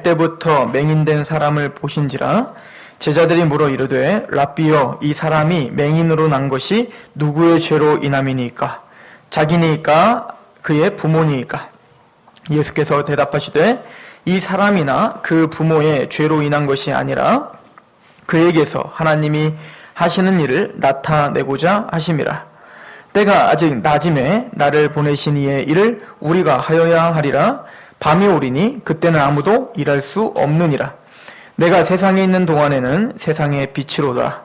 때부터 맹인된 사람을 보신지라. 제자들이 물어 이르되 랍비여, 이 사람이 맹인으로 난 것이 누구의 죄로 인함이니까? 자기니까 그의 부모니까? 예수께서 대답하시되 이 사람이나 그 부모의 죄로 인한 것이 아니라 그에게서 하나님이 하시는 일을 나타내고자 하심이라. 때가 아직 낮음에 나를 보내신 이의 일을 우리가 하여야 하리라. 밤이 오리니 그때는 아무도 일할 수 없느니라. 내가 세상에 있는 동안에는 세상의 빛이로다.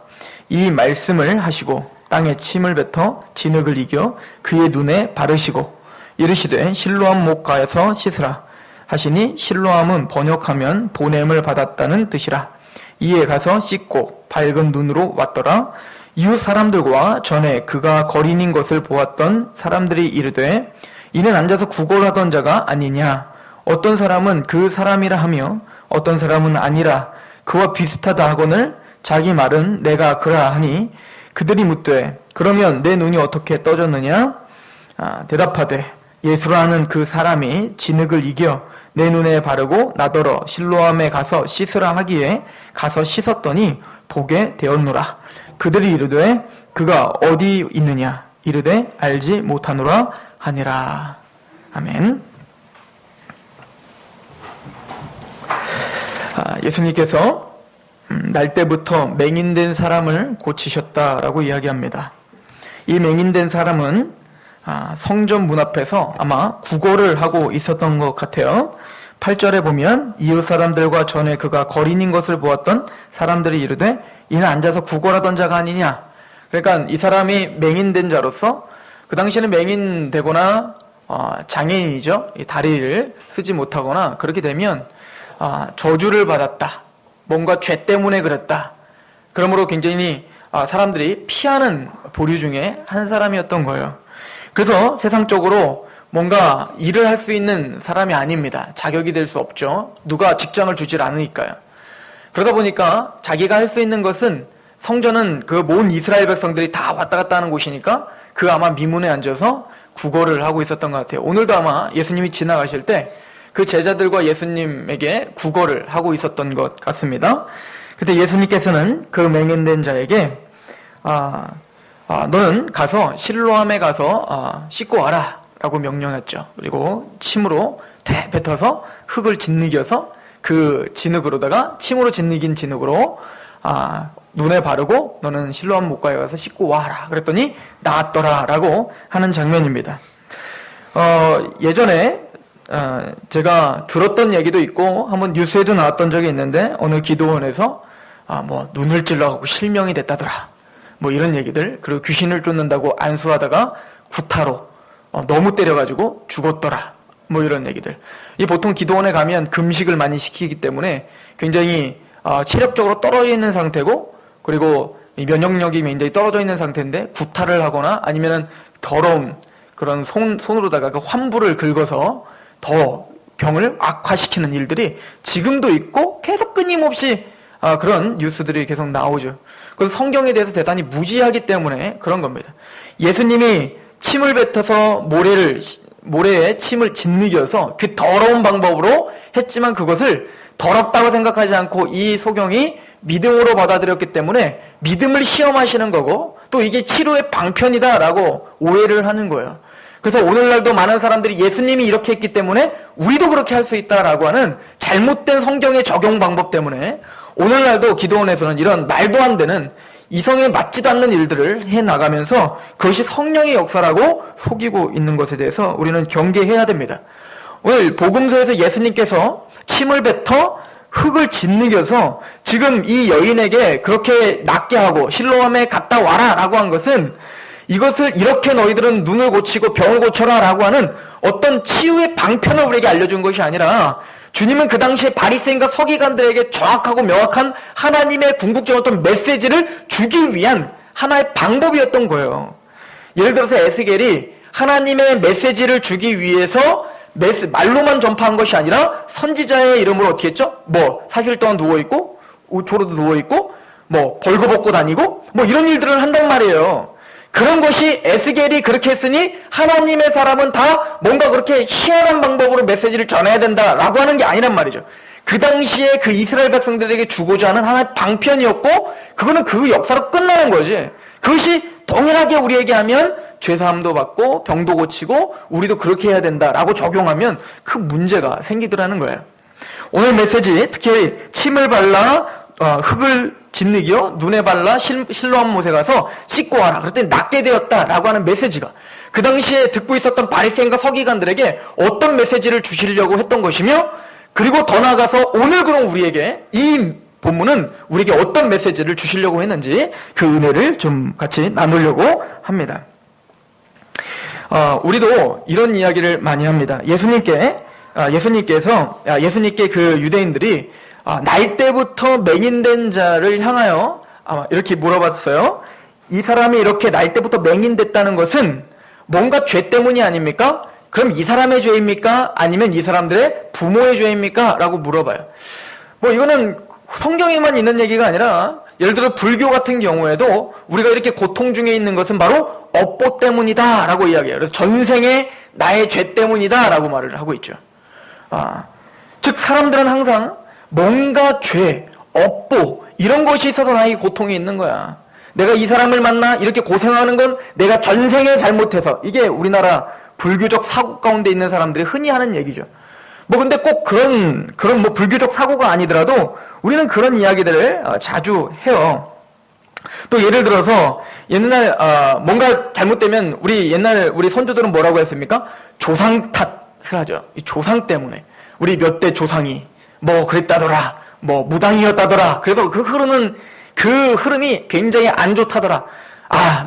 이 말씀을 하시고 땅에 침을 뱉어 진흙을 이겨 그의 눈에 바르시고 이르시되 실로암 못 가서 씻으라 하시니, 실로암은 번역하면 보냄을 받았다는 뜻이라. 이에 가서 씻고 밝은 눈으로 왔더라. 이웃 사람들과 전에 그가 거린인 것을 보았던 사람들이 이르되 이는 앉아서 구걸하던 자가 아니냐? 어떤 사람은 그 사람이라 하며 어떤 사람은 아니라 그와 비슷하다 하거늘 자기 말은 내가 그라 하니, 그들이 묻되 그러면 내 눈이 어떻게 떠졌느냐? 대답하되 예수라는 그 사람이 진흙을 이겨 내 눈에 바르고 나더러 실로암에 가서 씻으라 하기에 가서 씻었더니 보게 되었노라. 그들이 이르되 그가 어디 있느냐? 이르되 알지 못하노라 하니라. 아멘. 예수님께서 날 때부터 맹인된 사람을 고치셨다라고 이야기합니다. 이 맹인된 사람은 성전 문 앞에서 아마 구걸을 하고 있었던 것 같아요. 8절에 보면 이웃 사람들과 전에 그가 거린인 것을 보았던 사람들이 이르되 이는 앉아서 구걸하던 자가 아니냐. 그러니까 이 사람이 맹인된 자로서, 그 당시에는 맹인되거나 장애인이죠. 이 다리를 쓰지 못하거나 그렇게 되면 저주를 받았다, 뭔가 죄 때문에 그랬다, 그러므로 굉장히 사람들이 피하는 부류 중에 한 사람이었던 거예요. 그래서 세상적으로 뭔가 일을 할 수 있는 사람이 아닙니다. 자격이 될 수 없죠. 누가 직장을 주질 않으니까요. 그러다 보니까 자기가 할 수 있는 것은, 성전은 그 모든 이스라엘 백성들이 다 왔다 갔다 하는 곳이니까 그 아마 미문에 앉아서 구걸을 하고 있었던 것 같아요. 오늘도 아마 예수님이 지나가실 때 그 제자들과 예수님에게 구걸을 하고 있었던 것 같습니다. 그때 예수님께서는 그 맹인된 자에게 너는 가서 실로암에 가서 씻고 와라 라고 명령했죠. 그리고 침으로 뱉어서 흙을 짓이겨서 그 진흙으로다가, 침으로 짓이긴 진흙으로 눈에 바르고 너는 실로암 못가에 가서 씻고 와라 그랬더니 나았더라 라고 하는 장면입니다. 예전에 제가 들었던 얘기도 있고 한번 뉴스에도 나왔던 적이 있는데, 어느 기도원에서 눈을 찔러갖고 실명이 됐다더라, 이런 얘기들, 그리고 귀신을 쫓는다고 안수하다가 구타로 너무 때려가지고 죽었더라, 이런 얘기들. 이 보통 기도원에 가면 금식을 많이 시키기 때문에 굉장히 체력적으로 떨어져 있는 상태고, 그리고 면역력이 굉장히 떨어져 있는 상태인데 구타를 하거나 아니면은 더러운 그런 손으로다가 그 환부를 긁어서 더 병을 악화시키는 일들이 지금도 있고 계속 끊임없이 그런 뉴스들이 계속 나오죠. 그래서 성경에 대해서 대단히 무지하기 때문에 그런 겁니다. 예수님이 침을 뱉어서 모래에 침을 짓이겨서 그 더러운 방법으로 했지만, 그것을 더럽다고 생각하지 않고 이 소경이 믿음으로 받아들였기 때문에 믿음을 시험하시는 거고, 또 이게 치료의 방편이다라고 오해를 하는 거예요. 그래서 오늘날도 많은 사람들이 예수님이 이렇게 했기 때문에 우리도 그렇게 할 수 있다라고 하는 잘못된 성경의 적용 방법 때문에 오늘날도 기도원에서는 이런 말도 안 되는, 이성에 맞지도 않는 일들을 해나가면서 그것이 성령의 역사라고 속이고 있는 것에 대해서 우리는 경계해야 됩니다. 오늘 복음서에서 예수님께서 침을 뱉어 흙을 짓이겨서 지금 이 여인에게 그렇게 낫게 하고 실로암에 갔다 와라 라고 한 것은, 이것을 이렇게 너희들은 눈을 고치고 병을 고쳐라 라고 하는 어떤 치유의 방편을 우리에게 알려준 것이 아니라, 주님은 그 당시에 바리새인과 서기관들에게 정확하고 명확한 하나님의 궁극적인 어떤 메시지를 주기 위한 하나의 방법이었던 거예요. 예를 들어서 에스겔이 하나님의 메시지를 주기 위해서 말로만 전파한 것이 아니라 선지자의 이름으로 어떻게 했죠? 4일 동안 누워있고 우초로도 누워있고 벌거벗고 다니고 이런 일들을 한단 말이에요. 그런 것이 에스겔이 그렇게 했으니 하나님의 사람은 다 뭔가 그렇게 희한한 방법으로 메시지를 전해야 된다라고 하는 게 아니란 말이죠. 그 당시에 그 이스라엘 백성들에게 주고자 하는 하나의 방편이었고, 그거는 그 역사로 끝나는 거지. 그것이 동일하게 우리에게 하면 죄사함도 받고 병도 고치고 우리도 그렇게 해야 된다라고 적용하면 그 문제가 생기더라는 거예요. 오늘 메시지, 특히 침을 발라 흙을 짓누기요, 눈에 발라 실로암 못에 가서 씻고 와라. 그랬더니 낫게 되었다라고 하는 메시지가 그 당시에 듣고 있었던 바리새인과 서기관들에게 어떤 메시지를 주시려고 했던 것이며, 그리고 더 나아가서 오늘 그럼 우리에게 이 본문은 우리에게 어떤 메시지를 주시려고 했는지 그 은혜를 좀 같이 나누려고 합니다. 우리도 이런 이야기를 많이 합니다. 예수님께 그 유대인들이 날 때부터 맹인된 자를 향하여 아마 이렇게 물어봤어요. 이 사람이 이렇게 날 때부터 맹인됐다는 것은 뭔가 죄 때문이 아닙니까? 그럼 이 사람의 죄입니까? 아니면 이 사람들의 부모의 죄입니까? 라고 물어봐요. 이거는 성경에만 있는 얘기가 아니라, 예를 들어 불교 같은 경우에도 우리가 이렇게 고통 중에 있는 것은 바로 업보 때문이다 라고 이야기해요. 그래서 전생에 나의 죄 때문이다 라고 말을 하고 있죠. 즉 사람들은 항상 뭔가 죄, 업보 이런 것이 있어서 나에게 고통이 있는 거야. 내가 이 사람을 만나 이렇게 고생하는 건 내가 전생에 잘못해서, 이게 우리나라 불교적 사고 가운데 있는 사람들이 흔히 하는 얘기죠. 근데 꼭 그런 불교적 사고가 아니더라도 우리는 그런 이야기들을 자주 해요. 또 예를 들어서 옛날 뭔가 잘못되면 우리 선조들은 뭐라고 했습니까? 조상 탓을 하죠. 이 조상 때문에 우리 몇 대 조상이 뭐 그랬다더라, 뭐 무당이었다더라. 그래서 그 흐름이 굉장히 안 좋다더라.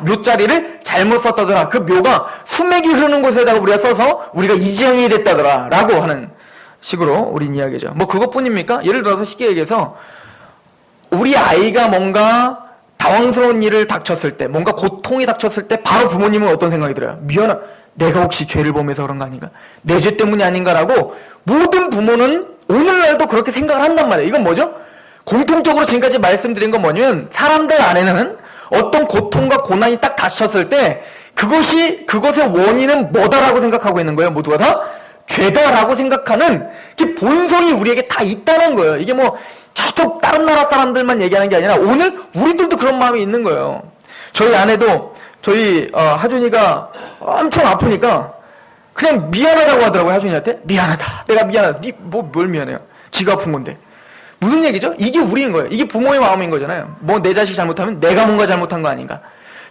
묘자리를 잘못 썼다더라. 그 묘가 수맥이 흐르는 곳에다가 우리가 써서 우리가 이지영이 됐다더라 라고 하는 식으로 우린 이야기죠. 그것뿐입니까? 예를 들어서 쉽게 얘기해서 우리 아이가 뭔가 당황스러운 일을 닥쳤을 때, 뭔가 고통이 닥쳤을 때 바로 부모님은 어떤 생각이 들어요? 미안하, 내가 혹시 죄를 범해서 그런 거 아닌가? 내 죄 때문이 아닌가라고 모든 부모는 오늘날도 그렇게 생각을 한단 말이에요. 이건 뭐죠? 공통적으로 지금까지 말씀드린 건 뭐냐면, 사람들 안에는 어떤 고통과 고난이 딱 닥쳤을 때 그것의 원인은 뭐다라고 생각하고 있는 거예요. 모두가 다 죄다라고 생각하는 그 본성이 우리에게 다 있다는 거예요. 이게 저쪽 다른 나라 사람들만 얘기하는 게 아니라 오늘 우리들도 그런 마음이 있는 거예요. 저희 아내도 저희 하준이가 엄청 아프니까 그냥 미안하다고 하더라고요. 하준이한테 미안하다, 내가 미안하다. 뭘 미안해요? 지가 아픈 건데. 무슨 얘기죠? 이게 우리인 거예요. 이게 부모의 마음인 거잖아요. 내 자식 잘못하면 내가 뭔가 잘못한 거 아닌가.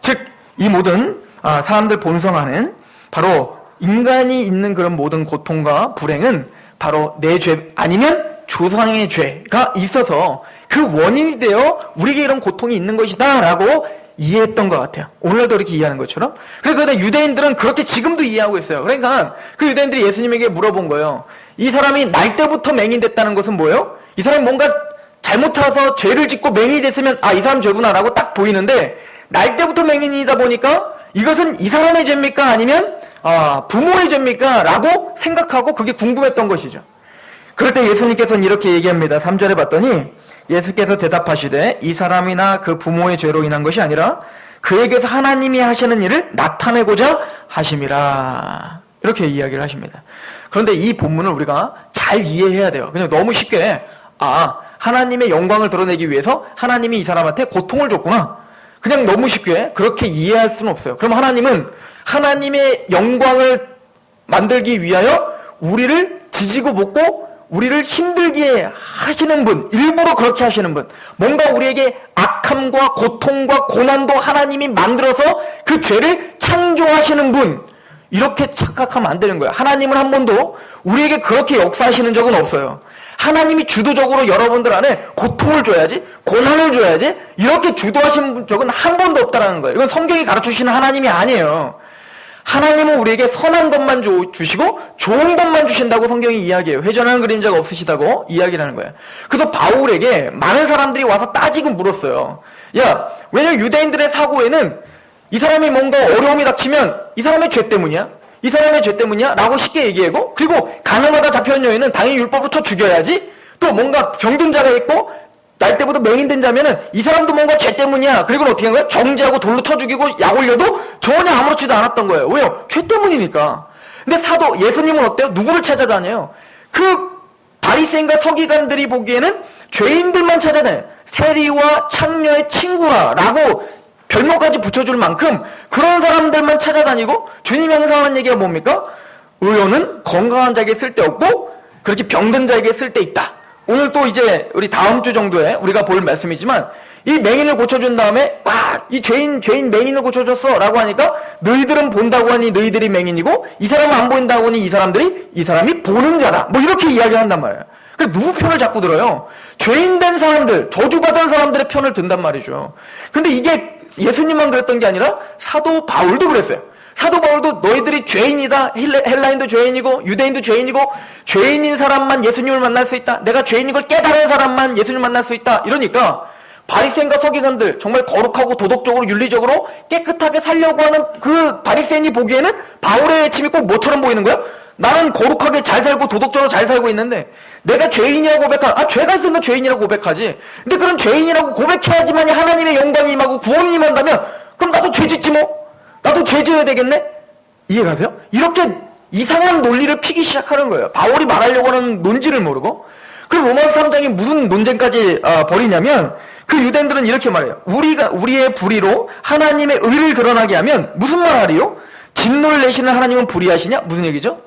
즉 이 모든 사람들 본성 안엔 바로 인간이 있는 그런 모든 고통과 불행은 바로 내 죄 아니면 조상의 죄가 있어서 그 원인이 되어 우리에게 이런 고통이 있는 것이다 라고 이해했던 것 같아요. 오늘도 이렇게 이해하는 것처럼. 그런데 유대인들은 그렇게 지금도 이해하고 있어요. 그러니까 그 유대인들이 예수님에게 물어본 거예요. 이 사람이 날 때부터 맹인됐다는 것은 뭐예요? 이 사람이 뭔가 잘못해서 죄를 짓고 맹인이 됐으면 이 사람 죄구나 라고 딱 보이는데, 날 때부터 맹인이다 보니까 이것은 이 사람의 죄입니까? 아니면 부모의 죄입니까? 라고 생각하고 그게 궁금했던 것이죠. 그럴 때 예수님께서는 이렇게 얘기합니다. 3절에 봤더니 예수께서 대답하시되 이 사람이나 그 부모의 죄로 인한 것이 아니라 그에게서 하나님이 하시는 일을 나타내고자 하심이라. 이렇게 이야기를 하십니다. 그런데 이 본문을 우리가 잘 이해해야 돼요. 그냥 너무 쉽게 하나님의 영광을 드러내기 위해서 하나님이 이 사람한테 고통을 줬구나, 그냥 너무 쉽게 그렇게 이해할 수는 없어요. 그럼 하나님은 하나님의 영광을 만들기 위하여 우리를 지지고 볶고 우리를 힘들게 하시는 분, 일부러 그렇게 하시는 분, 뭔가 우리에게 악함과 고통과 고난도 하나님이 만들어서 그 죄를 창조하시는 분, 이렇게 착각하면 안 되는 거예요. 하나님은 한 번도 우리에게 그렇게 역사하시는 적은 없어요. 하나님이 주도적으로 여러분들 안에 고통을 줘야지, 고난을 줘야지, 이렇게 주도하신 적은 한 번도 없다라는 거예요. 이건 성경이 가르쳐주시는 하나님이 아니에요. 하나님은 우리에게 선한 것만 주시고 좋은 것만 주신다고 성경이 이야기해요. 회전하는 그림자가 없으시다고 이야기를 하는 거예요. 그래서 바울에게 많은 사람들이 와서 따지고 물었어요. 왜냐면 유대인들의 사고에는 이 사람이 뭔가 어려움이 닥치면 이 사람의 죄 때문이야? 이 사람의 죄 때문이야? 라고 쉽게 얘기하고, 그리고 가늠하다 잡혀온 여인은 당연히 율법으로 쳐 죽여야지, 또 뭔가 병든 자가 있고 날 때부터 맹인된 자면은 이 사람도 뭔가 죄 때문이야. 그리고 어떻게 한 거야? 정죄하고 돌로 쳐 죽이고 약 올려도 전혀 아무렇지도 않았던 거예요. 왜요? 죄 때문이니까. 근데 예수님은 어때요? 누구를 찾아다녀요? 그 바리새인과 서기관들이 보기에는 죄인들만 찾아내 세리와 창녀의 친구라라고 별명까지 붙여줄 만큼 그런 사람들만 찾아다니고 주님이 항상 하는 얘기가 뭡니까? 의원은 건강한 자에게 쓸데없고 그렇게 병든 자에게 쓸데있다. 오늘 또 이제 우리 다음 주 정도에 우리가 볼 말씀이지만 이 맹인을 고쳐준 다음에 이 죄인 맹인을 고쳐줬어 라고 하니까 너희들은 본다고 하니 너희들이 맹인이고 이 사람은 안 보인다고 하니 이 사람이 보는 자다. 뭐 이렇게 이야기한단 말이에요. 그래서 누구 편을 자꾸 들어요? 죄인된 사람들, 저주받은 사람들의 편을 든단 말이죠. 근데 이게 예수님만 그랬던 게 아니라 사도 바울도 그랬어요. 사도 바울도 너희들이 죄인이다. 헬라인도 죄인이고 유대인도 죄인이고 죄인인 사람만 예수님을 만날 수 있다. 내가 죄인인 걸 깨달은 사람만 예수님을 만날 수 있다. 이러니까 바리새인과 서기관들 정말 거룩하고 도덕적으로 윤리적으로 깨끗하게 살려고 하는 그 바리새인이 보기에는 바울의 외침이 꼭 뭐처럼 보이는 거야? 나는 거룩하게 잘 살고 도덕적으로 잘 살고 있는데 내가 죄인이라고 죄가 있으니까 죄인이라고 고백하지. 근데 그런 죄인이라고 고백해야지만 하나님의 영광이 임하고 구원이 임한다면 그럼 나도 죄 짓지 뭐. 나도 죄 지어야 되겠네? 이해가세요? 이렇게 이상한 논리를 피기 시작하는 거예요. 바울이 말하려고 하는 논지를 모르고. 그리고 로마서 3장이 무슨 논쟁까지 벌이냐면 그 유대인들은 이렇게 말해요. 우리의 불의로 하나님의 의를 드러나게 하면 무슨 말 하리요? 진노를 내시는 하나님은 불의하시냐? 무슨 얘기죠?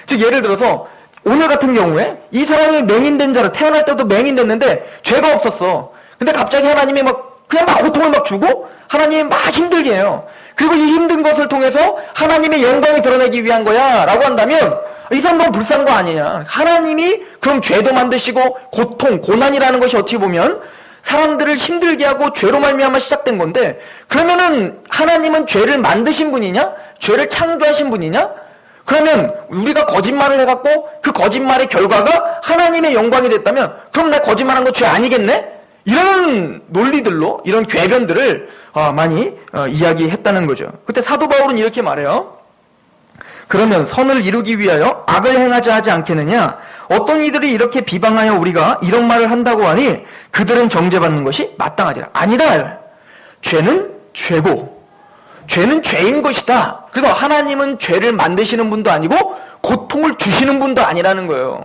즉 예를 들어서 오늘 같은 경우에 이 사람이 맹인된 자로 태어날 때도 맹인됐는데 죄가 없었어. 근데 갑자기 하나님이 그냥 고통을 주고 하나님이 힘들게 해요. 그리고 이 힘든 것을 통해서 하나님의 영광이 드러내기 위한 거야 라고 한다면 이 사람 너무 불쌍한 거 아니냐. 하나님이 그럼 죄도 만드시고 고통, 고난이라는 것이 어떻게 보면 사람들을 힘들게 하고 죄로 말미암아 시작된 건데 그러면은 하나님은 죄를 만드신 분이냐? 죄를 창조하신 분이냐? 그러면 우리가 거짓말을 해갖고 그 거짓말의 결과가 하나님의 영광이 됐다면 그럼 나 거짓말한 거 죄 아니겠네? 이런 논리들로 이런 궤변들을 많이 이야기했다는 거죠. 그때 사도 바울은 이렇게 말해요. 그러면 선을 이루기 위하여 악을 행하자 하지 않겠느냐? 어떤 이들이 이렇게 비방하여 우리가 이런 말을 한다고 하니 그들은 정죄받는 것이 마땅하리라. 아니다. 죄는 죄고 죄는 죄인 것이다. 그래서 하나님은 죄를 만드시는 분도 아니고 고통을 주시는 분도 아니라는 거예요.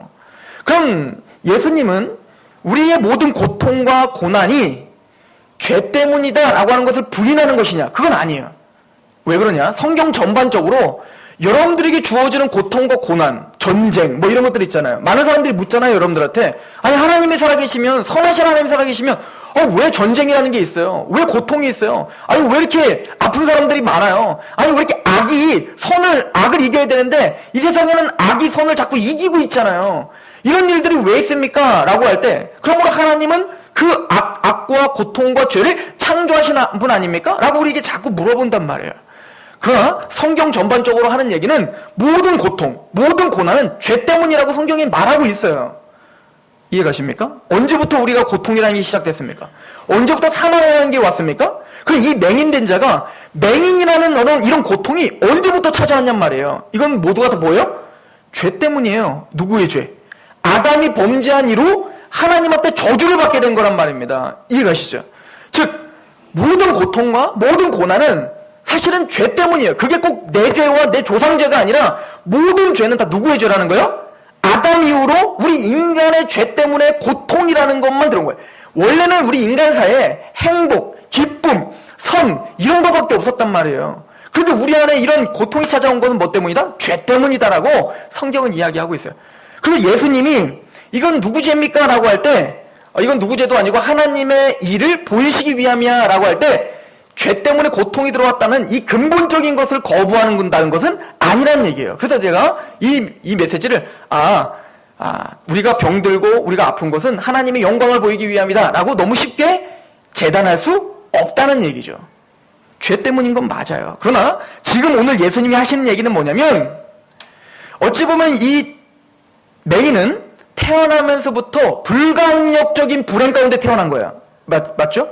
그럼 예수님은 우리의 모든 고통과 고난이 죄 때문이다 라고 하는 것을 부인하는 것이냐? 그건 아니에요. 왜 그러냐? 성경 전반적으로 여러분들에게 주어지는 고통과 고난, 전쟁 이런 것들 있잖아요. 많은 사람들이 묻잖아요. 여러분들한테. 아니 하나님이 살아계시면 선하신 하나님이 살아계시면 왜 전쟁이라는 게 있어요? 왜 고통이 있어요? 아니 왜 이렇게 아픈 사람들이 많아요? 아니 왜 이렇게 악을 이겨야 되는데 이 세상에는 악이 선을 자꾸 이기고 있잖아요. 이런 일들이 왜 있습니까? 라고 할 때 그러므로 하나님은 그 악과 고통과 죄를 창조하신 분 아닙니까? 라고 우리에게 자꾸 물어본단 말이에요. 그러나 성경 전반적으로 하는 얘기는 모든 고통, 모든 고난은 죄 때문이라고 성경이 말하고 있어요. 이해가십니까? 언제부터 우리가 고통이라는 게 시작됐습니까? 언제부터 사망이라는 게 왔습니까? 그리고 이 맹인된 자가 맹인이라는 이런 고통이 언제부터 찾아왔냔 말이에요. 이건 모두가 다 뭐예요? 죄 때문이에요. 누구의 죄? 아담이 범죄한 이로 하나님 앞에 저주를 받게 된 거란 말입니다. 이해가시죠? 즉 모든 고통과 모든 고난은 사실은 죄 때문이에요. 그게 꼭 내 죄와 내 조상 죄가 아니라 모든 죄는 다 누구의 죄라는 거예요? 아담 이후로 우리 인간의 죄 때문에 고통이라는 것만 들은 거예요. 원래는 우리 인간사에 행복, 기쁨, 선 이런 것밖에 없었단 말이에요. 그런데 우리 안에 이런 고통이 찾아온 것은 뭐 때문이다? 죄 때문이다라고 성경은 이야기하고 있어요. 그리고 예수님이 이건 누구 죄입니까? 라고 할 때 이건 누구 죄도 아니고 하나님의 일을 보이시기 위함이야 라고 할 때 죄 때문에 고통이 들어왔다는 이 근본적인 것을 거부한다는 것은 아니라는 얘기예요. 그래서 제가 이 메시지를 우리가 병들고 우리가 아픈 것은 하나님의 영광을 보이기 위함이다 라고 너무 쉽게 재단할 수 없다는 얘기죠. 죄 때문인 건 맞아요. 그러나 지금 오늘 예수님이 하시는 얘기는 뭐냐면 어찌 보면 이 맹인은 태어나면서부터 불가항력적인 불행 가운데 태어난 거야. 맞죠?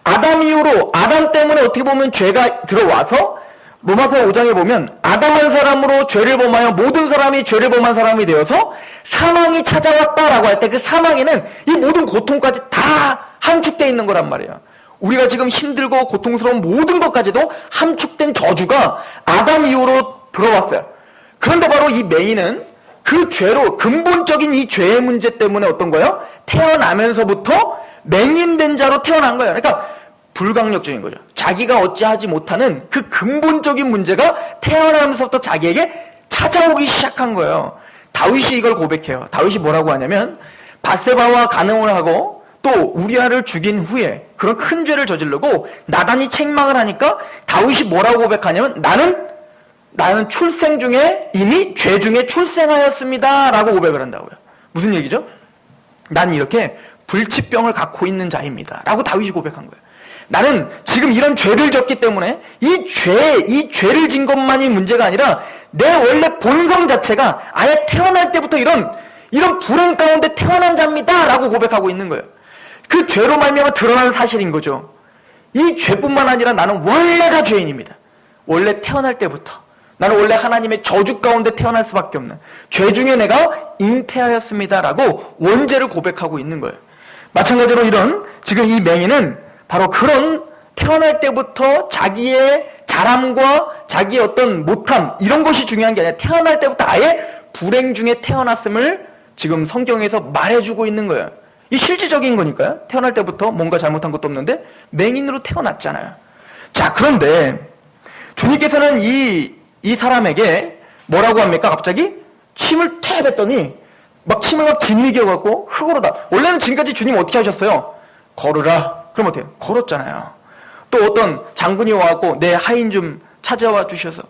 아담 이후로 아담 때문에 어떻게 보면 죄가 들어와서 로마서 5장에 보면 아담 한 사람으로 죄를 범하여 모든 사람이 죄를 범한 사람이 되어서 사망이 찾아왔다라고 할 때 그 사망에는 이 모든 고통까지 다 함축되어 있는 거란 말이에요. 우리가 지금 힘들고 고통스러운 모든 것까지도 함축된 저주가 아담 이후로 들어왔어요. 그런데 바로 이 맹인은 그 죄로, 근본적인 이 죄의 문제 때문에 어떤 거예요? 태어나면서부터 맹인된 자로 태어난 거예요. 그러니까 불강력적인 거죠. 자기가 어찌하지 못하는 그 근본적인 문제가 태어나면서부터 자기에게 찾아오기 시작한 거예요. 다윗이 이걸 고백해요. 다윗이 뭐라고 하냐면, 밧세바와 간음을 하고 또 우리아를 죽인 후에 그런 큰 죄를 저지르고 나단이 책망을 하니까 다윗이 뭐라고 고백하냐면, 나는 출생 중에 이미 죄 중에 출생하였습니다 라고 고백을 한다고요. 무슨 얘기죠? 난 이렇게 불치병을 갖고 있는 자입니다 라고 다윗이 고백한 거예요. 나는 지금 이런 죄를 졌기 때문에 이 죄를 진 것만이 문제가 아니라 내 원래 본성 자체가 아예 태어날 때부터 이런 불행 가운데 태어난 자입니다 라고 고백하고 있는 거예요. 그 죄로 말미암아 드러난 사실인 거죠. 이 죄뿐만 아니라 나는 원래가 죄인입니다. 원래 태어날 때부터 나는 원래 하나님의 저주 가운데 태어날 수밖에 없는 죄 중에 내가 잉태하였습니다라고 원죄를 고백하고 있는 거예요. 마찬가지로 지금 이 맹인은 바로 그런 태어날 때부터 자기의 자람과 자기의 어떤 못함 이런 것이 중요한 게 아니라 태어날 때부터 아예 불행 중에 태어났음을 지금 성경에서 말해주고 있는 거예요. 이 실질적인 거니까요. 태어날 때부터 뭔가 잘못한 것도 없는데 맹인으로 태어났잖아요. 자, 그런데 주님께서는 이 사람에게 뭐라고 합니까? 갑자기 침을 탭 했더니 침을 짓이겨갖고 흙으로 원래는 지금까지 주님 어떻게 하셨어요? 걸으라. 그럼 어때요? 걸었잖아요. 또 어떤 장군이 와갖고 내 하인 좀 찾아와 주셔서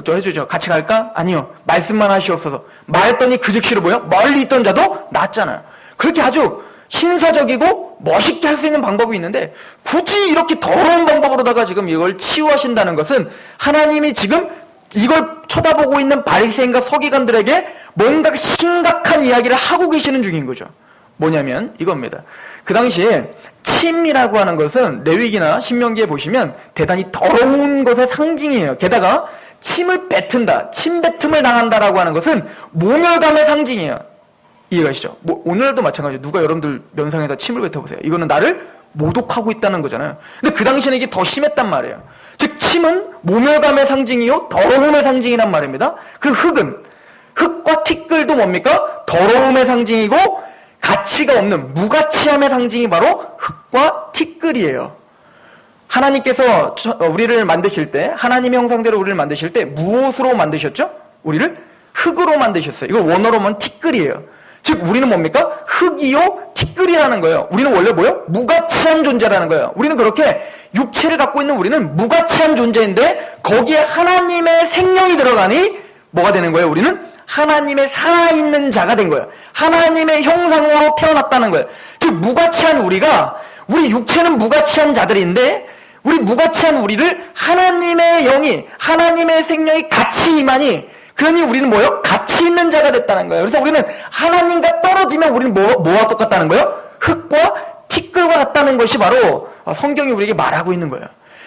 좀 해주죠. 같이 갈까? 아니요. 말씀만 하시옵소서. 말했더니 그 즉시로 멀리 있던 자도 낫잖아요. 그렇게 아주 신사적이고 멋있게 할 수 있는 방법이 있는데 굳이 이렇게 더러운 방법으로다가 지금 이걸 치유하신다는 것은 하나님이 지금 이걸 쳐다보고 있는 바리새인과 서기관들에게 뭔가 심각한 이야기를 하고 계시는 중인 거죠. 뭐냐면 이겁니다. 그 당시에 침이라고 하는 것은 레위기나 신명기에 보시면 대단히 더러운 것의 상징이에요. 게다가 침을 뱉은다, 침뱉음을 당한다라고 하는 것은 모멸감의 상징이에요. 이해가시죠? 오늘도 마찬가지예요. 누가 여러분들 면상에다 침을 뱉어보세요. 이거는 나를 모독하고 있다는 거잖아요. 근데 그 당시에는 이게 더 심했단 말이에요. 즉 침은 모멸감의 상징이요 더러움의 상징이란 말입니다. 그리고 흙과 티끌도 뭡니까? 더러움의 상징이고 가치가 없는 무가치함의 상징이 바로 흙과 티끌이에요. 하나님께서 우리를 만드실 때, 하나님의 형상대로 우리를 만드실 때 무엇으로 만드셨죠? 우리를 흙으로 만드셨어요. 이거 원어로는 티끌이에요. 즉 우리는 뭡니까? 흙이요 티끌이라는 거예요. 우리는 원래 뭐예요? 무가치한 존재라는 거예요. 우리는 그렇게 육체를 갖고 있는 우리는 무가치한 존재인데 거기에 하나님의 생명이 들어가니 뭐가 되는 거예요? 우리는 하나님의 살아있는 자가 된 거예요. 하나님의 형상으로 태어났다는 거예요. 즉 무가치한 우리 육체는 무가치한 자들인데 우리 무가치한 우리를 하나님의 영이, 하나님의 생명이 같이 임하니 그러니 우리는 뭐예요? 가치 있는 자가 됐다는 거예요. 그래서 우리는 하나님과 떨어지면 우리는 뭐와 똑같다는 거예요? 흙과 티끌과 같다는 것이 바로 성경이 우리에게 말하고 있는 거예요.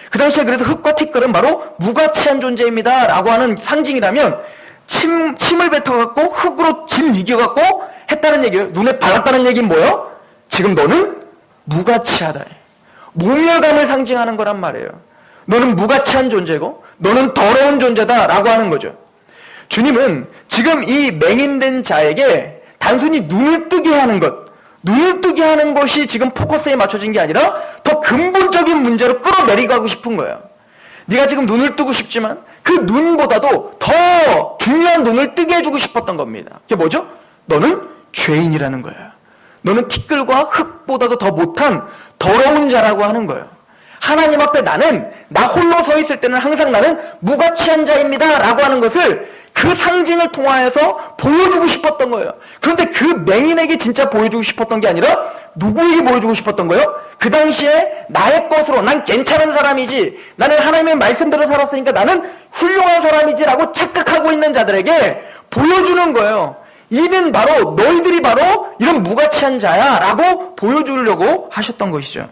그 당시에 그래서 흙과 티끌은 바로 무가치한 존재입니다 라고 하는 상징이라면 침을 뱉어갖고 흙으로 짓이겨갖고 했다는 얘기예요. 눈에 발랐다는 얘기는 뭐예요? 지금 너는 무가치하다. 모멸감을 상징하는 거란 말이에요. 너는 무가치한 존재고 너는 더러운 존재다 라고 하는 거죠. 주님은 지금 이 맹인된 자에게 단순히 눈을 뜨게 하는 것이 지금 포커스에 맞춰진 게 아니라 더 근본적인 문제로 끌어내리고 싶은 거예요. 네가 지금 눈을 뜨고 싶지만 그 눈보다도 더 중요한 눈을 뜨게 해주고 싶었던 겁니다. 그게 뭐죠? 너는 죄인이라는 거예요. 너는 티끌과 흙보다도 더 못한 더러운 자라고 하는 거예요. 하나님 앞에 나 홀로 서 있을 때는 항상 나는 무가치한 자입니다 라고 하는 것을 그 상징을 통하여서 보여주고 싶었던 거예요. 그런데 그 맹인에게 진짜 보여주고 싶었던 게 아니라 누구에게 보여주고 싶었던 거예요? 그 당시에 나의 것으로 난 괜찮은 사람이지, 나는 하나님의 말씀대로 살았으니까 나는 훌륭한 사람이지 라고 착각하고 있는 자들에게 보여주는 거예요. 이는 바로 너희들이 바로 이런 무가치한 자야 라고 보여주려고 하셨던 것이죠.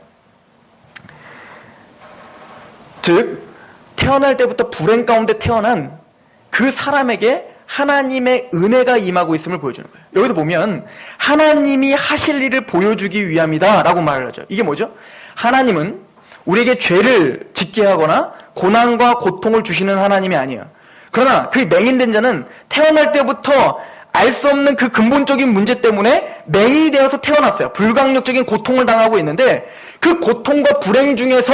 즉 태어날 때부터 불행 가운데 태어난 그 사람에게 하나님의 은혜가 임하고 있음을 보여주는 거예요. 여기서 보면 하나님이 하실 일을 보여주기 위함이다 라고 말을 하죠. 이게 뭐죠? 하나님은 우리에게 죄를 짓게 하거나 고난과 고통을 주시는 하나님이 아니에요. 그러나 그 맹인된 자는 태어날 때부터 알 수 없는 그 근본적인 문제 때문에 맹인이 되어서 태어났어요. 불강력적인 고통을 당하고 있는데 그 고통과 불행 중에서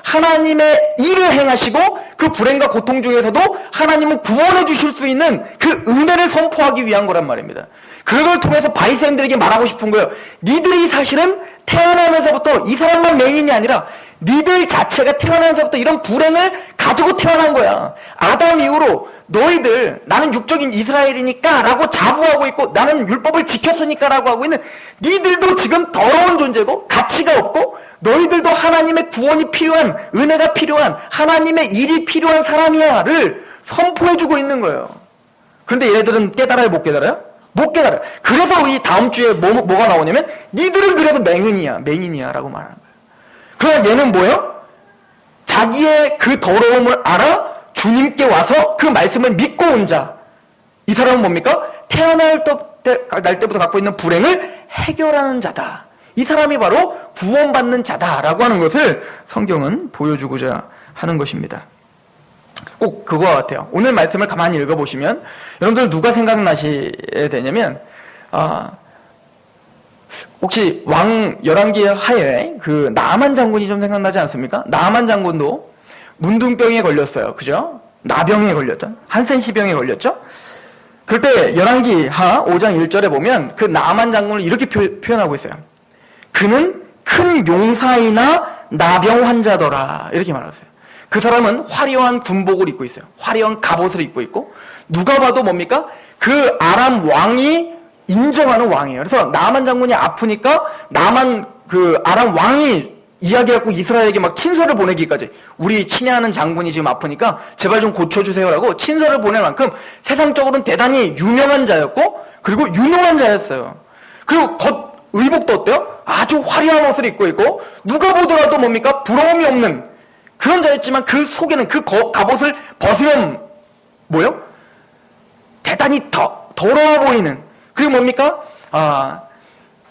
하나님의 일을 행하시고 그 불행과 고통 중에서도 하나님은 구원해 주실 수 있는 그 은혜를 선포하기 위한 거란 말입니다. 그걸 통해서 바리새인들에게 말하고 싶은 거예요. 니들이 사실은 태어나면서부터 이 사람만 맹인이 아니라 니들 자체가 태어나면서부터 이런 불행을 가지고 태어난 거야. 아담 이후로 너희들 나는 육적인 이스라엘이니까 라고 자부하고 있고 나는 율법을 지켰으니까 라고 하고 있는 니들도 지금 더러운 존재고 가치가 없고 너희들도 하나님의 구원이 필요한, 은혜가 필요한, 하나님의 일이 필요한 사람이야를 선포해주고 있는 거예요. 그런데 얘네들은 깨달아요, 못 깨달아요? 못 깨달아요. 그래서 이 다음 주에 뭐가 나오냐면 니들은 그래서 맹인이야 라고 말하는 거예요. 그러나 얘는 뭐예요? 자기의 그 더러움을 알아 주님께 와서 그 말씀을 믿고 온 자. 이 사람은 뭡니까? 태어날 때부터 갖고 있는 불행을 해결하는 자다. 이 사람이 바로 구원받는 자다라고 하는 것을 성경은 보여주고자 하는 것입니다. 꼭 그거와 같아요. 오늘 말씀을 가만히 읽어보시면 여러분들 누가 생각나셔야 되냐면 혹시 왕 열왕기 하에 그 나만 장군이 좀 생각나지 않습니까? 나만 장군도 문둥병에 걸렸어요. 그죠? 나병에 걸렸죠. 한센시병에 걸렸죠. 그럴 때 열왕기 하 5장 1절에 보면 그 나만 장군을 이렇게 표현하고 있어요. 그는 큰 용사이나 나병 환자더라. 이렇게 말했어요. 그 사람은 화려한 군복을 입고 있어요. 화려한 갑옷을 입고 있고 누가 봐도 뭡니까? 그 아람 왕이 인정하는 왕이에요. 그래서 나만 장군이 아프니까 그 아람 왕이 이야기하고 이스라엘에게 막 친서를 보내기까지 우리 친애하는 장군이 지금 아프니까 제발 좀 고쳐주세요라고 친서를 보낼 만큼 세상적으로는 대단히 유명한 자였고 그리고 유능한 자였어요. 그리고 겉 의복도 어때요? 아주 화려한 옷을 입고 있고 누가 보더라도 뭡니까? 부러움이 없는 그런 자였지만 그 속에는 그 갑옷을 벗으면 뭐요? 대단히 더러워 보이는 그리고 뭡니까?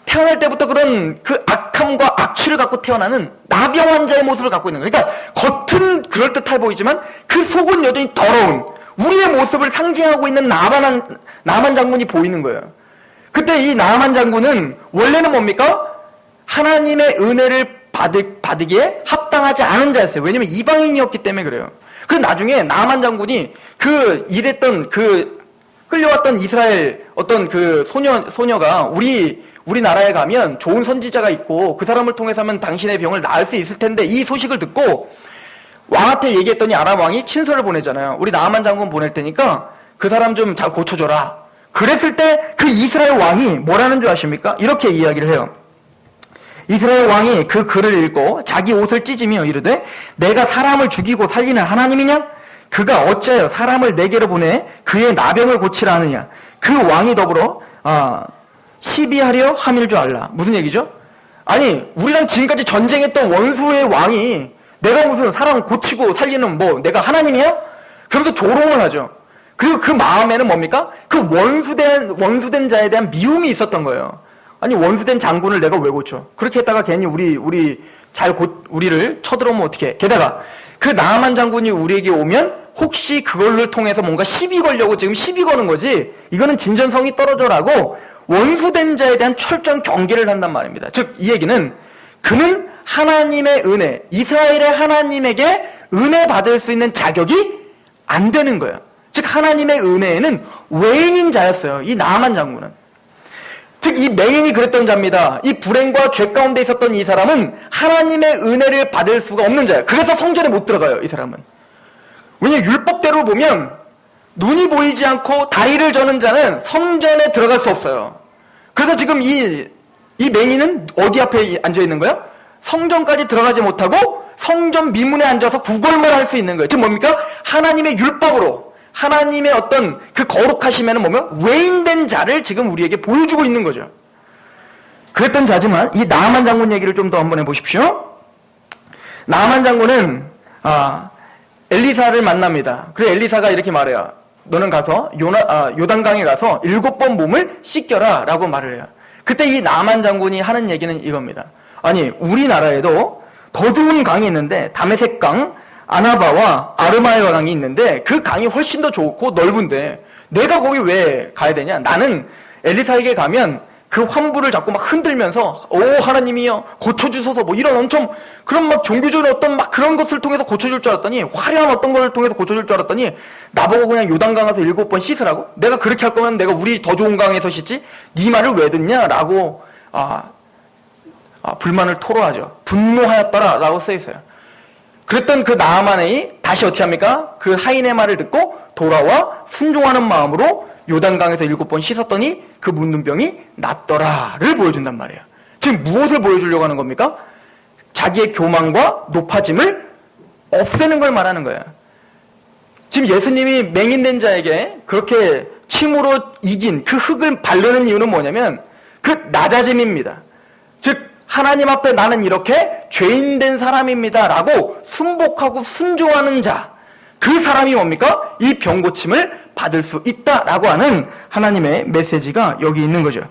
태어날 때부터 그런 그 악함과 악취를 갖고 태어나는 나병 환자의 모습을 갖고 있는 거예요. 그러니까 겉은 그럴듯해 보이지만 그 속은 여전히 더러운 우리의 모습을 상징하고 있는 나만 장군이 보이는 거예요. 그때 이 나만 장군은 원래는 뭡니까? 하나님의 은혜를 받기에 합당하지 않은 자였어요. 왜냐면 이방인이었기 때문에 그래요. 그래서 나중에 나만 장군이 끌려왔던 이스라엘 어떤 그 소녀가 우리나라에 가면 좋은 선지자가 있고 그 사람을 통해서 하면 당신의 병을 나을 수 있을 텐데 이 소식을 듣고 왕한테 얘기했더니 아람 왕이 친서를 보내잖아요. 우리 나만 장군 보낼 테니까 그 사람 좀 잘 고쳐줘라. 그랬을 때 그 이스라엘 왕이 뭐라는 줄 아십니까? 이렇게 이야기를 해요. 이스라엘 왕이 그 글을 읽고 자기 옷을 찢으며 이르되 내가 사람을 죽이고 살리는 하나님이냐? 그가 어찌하여 사람을 내게로 보내 그의 나병을 고치라 하느냐? 그 왕이 더불어 시비하려 함일 줄 알라. 무슨 얘기죠? 아니 우리랑 지금까지 전쟁했던 원수의 왕이 내가 무슨 사람 고치고 살리는 내가 하나님이야? 그러면서 조롱을 하죠. 그리고 그 마음에는 뭡니까? 그 원수된 자에 대한 미움이 있었던 거예요. 아니 원수된 장군을 내가 왜 고쳐? 그렇게 했다가 괜히 우리를 쳐들어오면 어떡해? 게다가 그 나아만 장군이 우리에게 오면 혹시 그걸로 통해서 뭔가 시비 걸려고 지금 시비 거는 거지 이거는 진전성이 떨어져라고 원수된 자에 대한 철저한 경계를 한단 말입니다. 즉 이 얘기는 그는 하나님의 은혜, 이스라엘의 하나님에게 은혜 받을 수 있는 자격이 안 되는 거예요. 즉 하나님의 은혜에는 외인인 자였어요. 이 나아만 장군은. 즉 이 맹인이 그랬던 자입니다. 이 불행과 죄 가운데 있었던 이 사람은 하나님의 은혜를 받을 수가 없는 자예요. 그래서 성전에 못 들어가요. 이 사람은. 왜냐하면 율법대로 보면 눈이 보이지 않고 다리를 저는 자는 성전에 들어갈 수 없어요. 그래서 지금 이 맹인은 어디 앞에 앉아 있는 거예요? 성전까지 들어가지 못하고 성전 미문에 앉아서 구걸만 할 수 있는 거예요. 즉 뭡니까? 하나님의 율법으로 하나님의 어떤 그 거룩하심에는 뭐면 외인된 자를 지금 우리에게 보여주고 있는 거죠. 그랬던 자지만 이 나아만 장군 얘기를 좀 더 한번 해보십시오. 나아만 장군은 엘리사를 만납니다. 그래 엘리사가 이렇게 말해요. 너는 가서 요단강에 가서 7번 몸을 씻겨라 라고 말을 해요. 그때 이 나아만 장군이 하는 얘기는 이겁니다. 아니 우리나라에도 더 좋은 강이 있는데 다메섹강, 아나바와 아르마엘 강이 있는데 그 강이 훨씬 더 좋고 넓은데 내가 거기 왜 가야 되냐? 나는 엘리사에게 가면 그 환부를 자꾸 막 흔들면서 오 하나님이여 고쳐주소서 뭐 이런 엄청 그런 막 종교적인 어떤 막 그런 것을 통해서 고쳐줄 줄 알았더니 화려한 어떤 것을 통해서 고쳐줄 줄 알았더니 나보고 그냥 요단강 가서 7번 씻으라고? 내가 그렇게 할 거면 내가 우리 더 좋은 강에서 씻지? 네 말을 왜 듣냐? 라고 불만을 토로하죠. 분노하였더라 라고 써있어요. 그랬던 그 나아만이 다시 어떻게 합니까? 그 하인의 말을 듣고 돌아와 순종하는 마음으로 요단강에서 7번 씻었더니 그 문둥병이 낫더라를 보여준단 말이에요. 지금 무엇을 보여주려고 하는 겁니까? 자기의 교만과 높아짐을 없애는 걸 말하는 거예요. 지금 예수님이 맹인된 자에게 그렇게 침으로 이긴 그 흙을 바르는 이유는 뭐냐면 그 낮아짐입니다. 즉 하나님 앞에 나는 이렇게 죄인된 사람입니다 라고 순복하고 순종하는 자, 그 사람이 뭡니까? 이 병고침을 받을 수 있다라고 하는 하나님의 메시지가 여기 있는 거죠.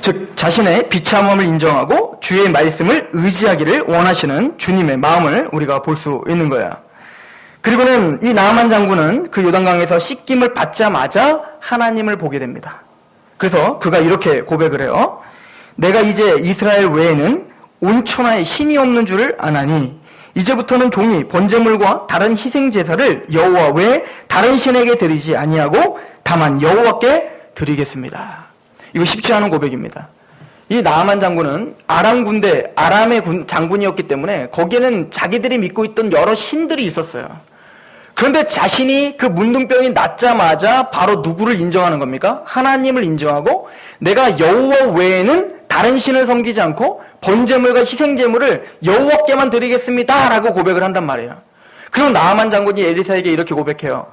즉 자신의 비참함을 인정하고 주의 말씀을 의지하기를 원하시는 주님의 마음을 우리가 볼 수 있는 거야. 그리고는 이 나아만 장군은 그 요단강에서 씻김을 받자마자 하나님을 보게 됩니다. 그래서 그가 이렇게 고백을 해요. 내가 이제 이스라엘 외에는 온 천하에 신이 없는 줄을 아나니 이제부터는 종이 번제물과 다른 희생 제사를 여호와 외에 다른 신에게 드리지 아니하고 다만 여호와께 드리겠습니다. 이거 쉽지 않은 고백입니다. 이 나아만 장군은 아람 군대, 아람의 장군이었기 때문에 거기에는 자기들이 믿고 있던 여러 신들이 있었어요. 그런데 자신이 그 문둥병이 낫자마자 바로 누구를 인정하는 겁니까? 하나님을 인정하고 내가 여호와 외에는 다른 신을 섬기지 않고 번제물과 희생제물을 여호와께만 드리겠습니다 라고 고백을 한단 말이에요. 그럼 나아만 장군이 엘리사에게 이렇게 고백해요.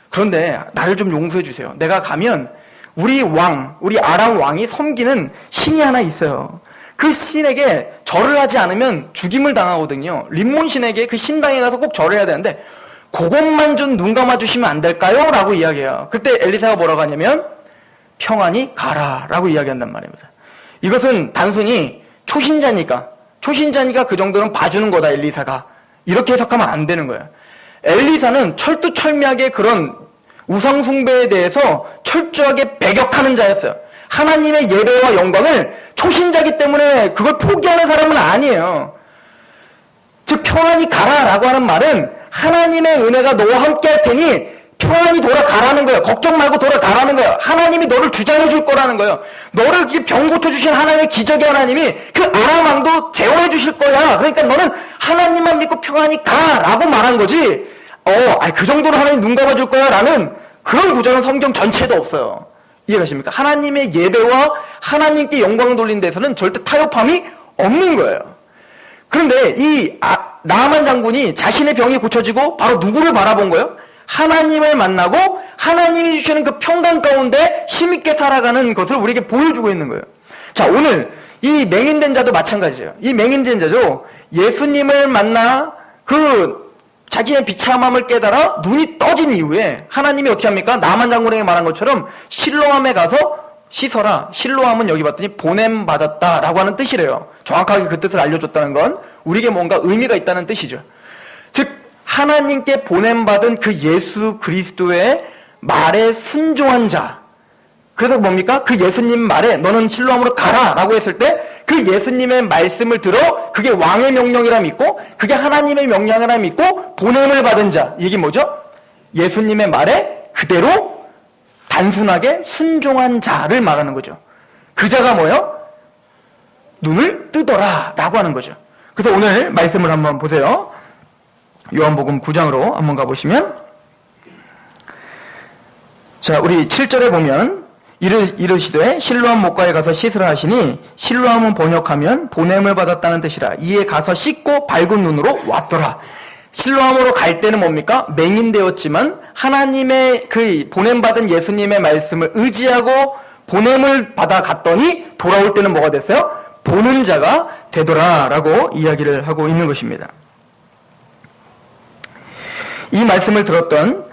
그런데 나를 좀 용서해 주세요. 내가 가면 우리 아람 왕이 섬기는 신이 하나 있어요. 그 신에게 절을 하지 않으면 죽임을 당하거든요. 림몬 신에게 그 신당에 가서 꼭 절을 해야 되는데 그것만 좀 눈 감아주시면 안 될까요? 라고 이야기해요. 그때 엘리사가 뭐라고 하냐면 평안히 가라 라고 이야기한단 말입니다. 이것은 단순히 초신자니까 그 정도는 봐주는 거다 엘리사가 이렇게 해석하면 안 되는 거예요. 엘리사는 철두철미하게 그런 우상숭배에 대해서 철저하게 배격하는 자였어요. 하나님의 예배와 영광을 초신자기 때문에 그걸 포기하는 사람은 아니에요. 즉 평안히 가라라고 하는 말은 하나님의 은혜가 너와 함께 할 테니 평안히 돌아가라는 거예요. 걱정 말고 돌아가라는 거예요. 하나님이 너를 주장해 줄 거라는 거예요. 너를 병 고쳐주신 하나님의 기적의 하나님이 그 아람 왕도 제어해 주실 거야. 그러니까 너는 하나님만 믿고 평안히 가라고 말한 거지. 그 정도로 하나님 눈 감아줄 거야 라는 그런 구절은 성경 전체도 없어요. 이해가십니까? 하나님의 예배와 하나님께 영광을 돌리는 데서는 절대 타협함이 없는 거예요. 그런데 이 나아만 장군이 자신의 병이 고쳐지고 바로 누구를 바라본 거예요? 하나님을 만나고 하나님이 주시는 그 평강 가운데 힘있게 살아가는 것을 우리에게 보여주고 있는 거예요. 자, 오늘 이 맹인된 자도 마찬가지예요. 이 맹인된 자도 예수님을 만나 그 자기의 비참함을 깨달아 눈이 떠진 이후에 하나님이 어떻게 합니까? 나아만 장군에게 말한 것처럼 실로암에 가서 씻어라. 실로암은 여기 봤더니 보냄받았다라고 하는 뜻이래요. 정확하게 그 뜻을 알려줬다는 건 우리에게 뭔가 의미가 있다는 뜻이죠. 즉 하나님께 보냄받은 그 예수 그리스도의 말에 순종한 자. 그래서 뭡니까? 그 예수님 말에 너는 실로암으로 가라 라고 했을 때 그 예수님의 말씀을 들어 그게 왕의 명령이라 믿고 그게 하나님의 명령이라 믿고 보냄을 받은 자. 이게 뭐죠? 예수님의 말에 그대로 단순하게 순종한 자를 말하는 거죠. 그 자가 뭐예요? 눈을 뜨더라 라고 하는 거죠. 그래서 오늘 말씀을 한번 보세요. 요한복음 9장으로 한번 가보시면, 자, 우리 7절에 보면 이르시되 실로암 못가에 가서 씻으라 하시니 실로암은 번역하면 보냄을 받았다는 뜻이라. 이에 가서 씻고 밝은 눈으로 왔더라. 실로암으로 갈 때는 뭡니까? 맹인되었지만 하나님의 그 보냄받은 예수님의 말씀을 의지하고 보냄을 받아 갔더니 돌아올 때는 뭐가 됐어요? 보는 자가 되더라 라고 이야기를 하고 있는 것입니다. 이 말씀을 들었던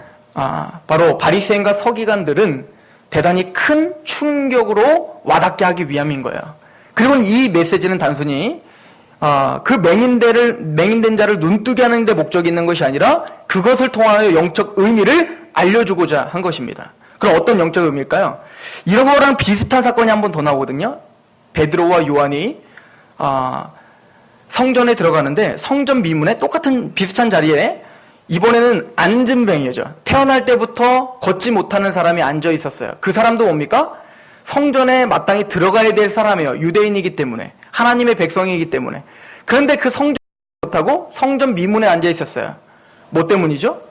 바로 바리새인과 서기관들은 대단히 큰 충격으로 와닿게 하기 위함인 거예요. 그리고 이 메시지는 단순히 그 맹인된 자를 눈뜨게 하는 데 목적이 있는 것이 아니라 그것을 통하여 영적 의미를 알려주고자 한 것입니다. 그럼 어떤 영적 의미일까요? 이런 거랑 비슷한 사건이 한 번 더 나오거든요. 베드로와 요한이 성전에 들어가는데 성전 미문에 똑같은 비슷한 자리에 이번에는 앉은 뱅이죠. 태어날 때부터 걷지 못하는 사람이 앉아 있었어요. 그 사람도 뭡니까? 성전에 마땅히 들어가야 될 사람이에요. 유대인이기 때문에. 하나님의 백성이기 때문에. 그런데 그 성전 못하고 성전 미문에 앉아 있었어요. 뭐 때문이죠?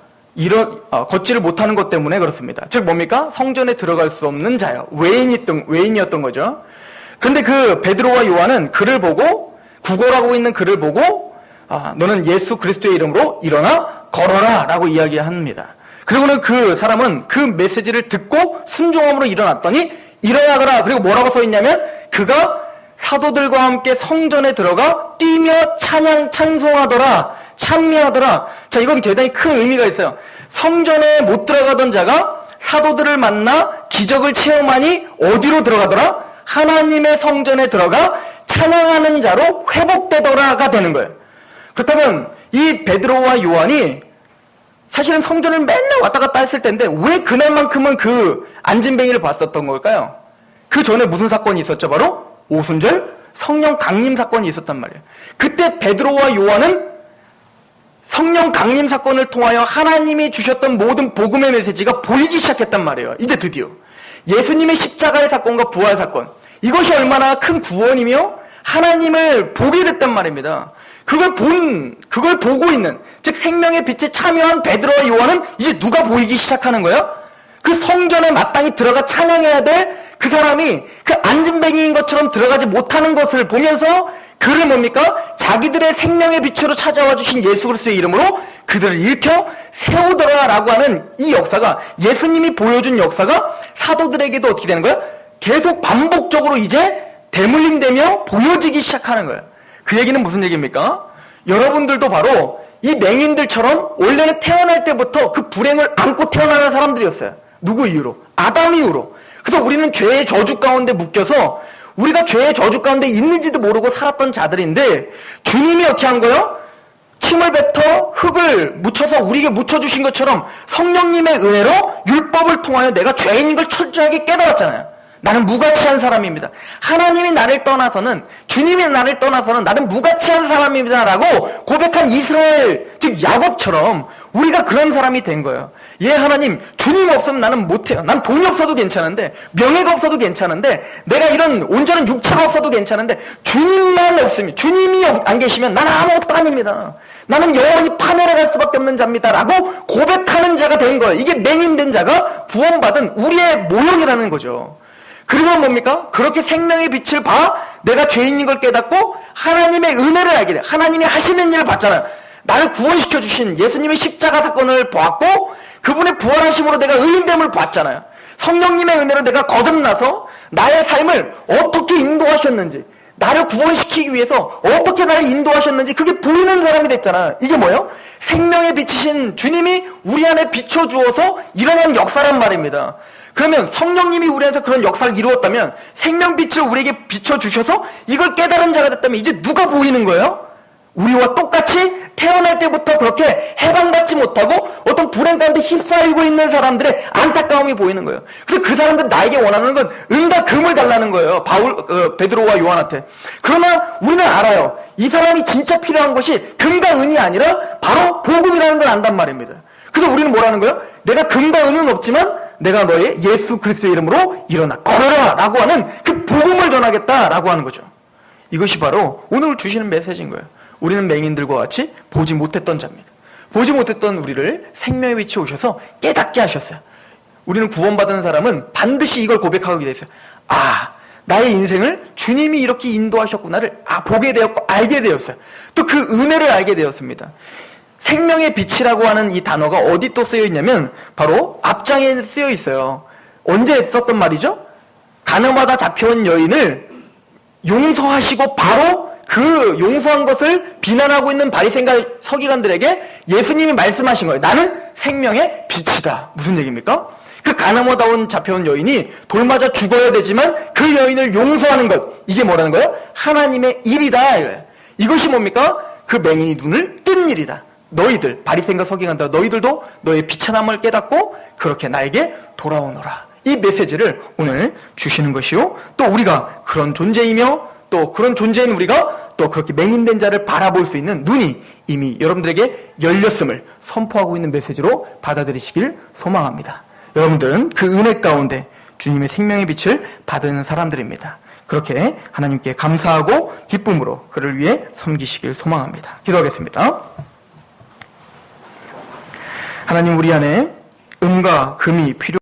걷지를 못하는 것 때문에 그렇습니다. 즉 뭡니까? 성전에 들어갈 수 없는 자요. 외인이었던 거죠. 그런데 그 베드로와 요한은 글을 보고, 구걸하고 있는 글을 보고 너는 예수 그리스도의 이름으로 일어나 걸어라 라고 이야기합니다. 그리고는 그 사람은 그 메시지를 듣고 순종함으로 일어났더니 일어나거라. 그리고 뭐라고 써 있냐면 그가 사도들과 함께 성전에 들어가 뛰며 찬송하더라, 찬미하더라. 자, 이건 대단히 큰 의미가 있어요. 성전에 못 들어가던 자가 사도들을 만나 기적을 체험하니 어디로 들어가더라? 하나님의 성전에 들어가 찬양하는 자로 회복되더라가 되는 거예요. 그렇다면 이 베드로와 요한이 사실은 성전을 맨날 왔다 갔다 했을 텐데 왜 그날만큼은 그 앉은뱅이를 봤었던 걸까요? 그 전에 무슨 사건이 있었죠? 바로 오순절 성령 강림 사건이 있었단 말이에요. 그때 베드로와 요한은 성령 강림 사건을 통하여 하나님이 주셨던 모든 복음의 메시지가 보이기 시작했단 말이에요. 이제 드디어 예수님의 십자가의 사건과 부활 사건, 이것이 얼마나 큰 구원이며 하나님을 보게 됐단 말입니다. 그걸 보고 있는, 즉 생명의 빛에 참여한 베드로와 요한은 이제 누가 보이기 시작하는 거예요? 그 성전에 마땅히 들어가 찬양해야 될 그 사람이 그 앉은뱅이인 것처럼 들어가지 못하는 것을 보면서 그를 뭡니까? 자기들의 생명의 빛으로 찾아와 주신 예수 그리스도의 이름으로 그들을 일으켜 세우더라라고 하는 이 역사가, 예수님이 보여준 역사가 사도들에게도 어떻게 되는 거예요? 계속 반복적으로 이제 대물림되며 보여지기 시작하는 거예요. 그 얘기는 무슨 얘기입니까? 여러분들도 바로 이 맹인들처럼 원래는 태어날 때부터 그 불행을 안고 태어나는 사람들이었어요. 누구 이유로? 아담 이유로. 그래서 우리는 죄의 저주 가운데 묶여서 우리가 죄의 저주 가운데 있는지도 모르고 살았던 자들인데 주님이 어떻게 한 거예요? 침을 뱉어 흙을 묻혀서 우리에게 묻혀주신 것처럼 성령님의 은혜로 율법을 통하여 내가 죄인인 걸 철저하게 깨달았잖아요. 나는 무가치한 사람입니다. 하나님이 나를 떠나서는, 주님이 나를 떠나서는 나는 무가치한 사람입니다 라고 고백한 이스라엘, 즉 야곱처럼 우리가 그런 사람이 된 거예요. 예, 하나님, 주님 없으면 나는 못해요. 난 돈이 없어도 괜찮은데, 명예가 없어도 괜찮은데, 내가 이런 온전한 육체가 없어도 괜찮은데 주님만 없으면, 주님이 안 계시면 나는 아무것도 아닙니다. 나는 영원히 파멸해 갈 수밖에 없는 자입니다 라고 고백하는 자가 된 거예요. 이게 맹인된 자가 구원받은 우리의 모형이라는 거죠. 그리고 뭡니까? 그렇게 생명의 빛을 봐 내가 죄인인 걸 깨닫고 하나님의 은혜를 알게 돼. 하나님이 하시는 일을 봤잖아요. 나를 구원시켜 주신 예수님의 십자가 사건을 보았고 그분의 부활하심으로 내가 의인됨을 봤잖아요. 성령님의 은혜로 내가 거듭나서 나의 삶을 어떻게 인도하셨는지, 나를 구원시키기 위해서 어떻게 나를 인도하셨는지 그게 보이는 사람이 됐잖아요. 이게 뭐예요? 생명의 빛이신 주님이 우리 안에 비춰주어서 일어난 역사란 말입니다. 그러면 성령님이 우리 안에서 그런 역사를 이루었다면, 생명빛을 우리에게 비춰주셔서 이걸 깨달은 자가 됐다면 이제 누가 보이는 거예요? 우리와 똑같이 태어날 때부터 그렇게 해방받지 못하고 어떤 불행 가운데 휩싸이고 있는 사람들의 안타까움이 보이는 거예요. 그래서 그 사람들이 나에게 원하는 건 은과 금을 달라는 거예요. 베드로와 요한한테. 그러나 우리는 알아요. 이 사람이 진짜 필요한 것이 금과 은이 아니라 바로 복음이라는 걸 안단 말입니다. 그래서 우리는 뭐라는 거예요? 내가 금과 은은 없지만 내가 너의 예수 그리스도의 이름으로 일어나 걸어라 라고 하는 그 복음을 전하겠다라고 하는 거죠. 이것이 바로 오늘 주시는 메시지인 거예요. 우리는 맹인들과 같이 보지 못했던 자입니다. 보지 못했던 우리를 생명의 빛이 오셔서 깨닫게 하셨어요. 우리는 구원받은 사람은 반드시 이걸 고백하게 돼 있어요. 아, 나의 인생을 주님이 이렇게 인도하셨구나를 보게 되었고 알게 되었어요. 또 그 은혜를 알게 되었습니다. 생명의 빛이라고 하는 이 단어가 어디 또 쓰여 있냐면 바로 앞장에 쓰여 있어요. 언제 썼던 말이죠? 가늠하다 잡혀온 여인을 용서하시고 바로 그 용서한 것을 비난하고 있는 바리새인과 서기관들에게 예수님이 말씀하신 거예요. 나는 생명의 빛이다. 무슨 얘기입니까? 그 가늠하다 잡혀온 여인이 돌 맞아 죽어야 되지만 그 여인을 용서하는 것, 이게 뭐라는 거예요? 하나님의 일이다 이거예요. 이것이 뭡니까? 그 맹인이 눈을 뜬 일이다. 너희들, 바리새인과 서기관들, 너희들도 너의 비천함을 깨닫고 그렇게 나에게 돌아오너라. 이 메시지를 오늘 주시는 것이요. 또 우리가 그런 존재이며 또 그런 존재인 우리가 또 그렇게 맹인된 자를 바라볼 수 있는 눈이 이미 여러분들에게 열렸음을 선포하고 있는 메시지로 받아들이시길 소망합니다. 여러분들은 그 은혜 가운데 주님의 생명의 빛을 받은 사람들입니다. 그렇게 하나님께 감사하고 기쁨으로 그를 위해 섬기시길 소망합니다. 기도하겠습니다. 하나님, 우리 안에 금과 금이 필요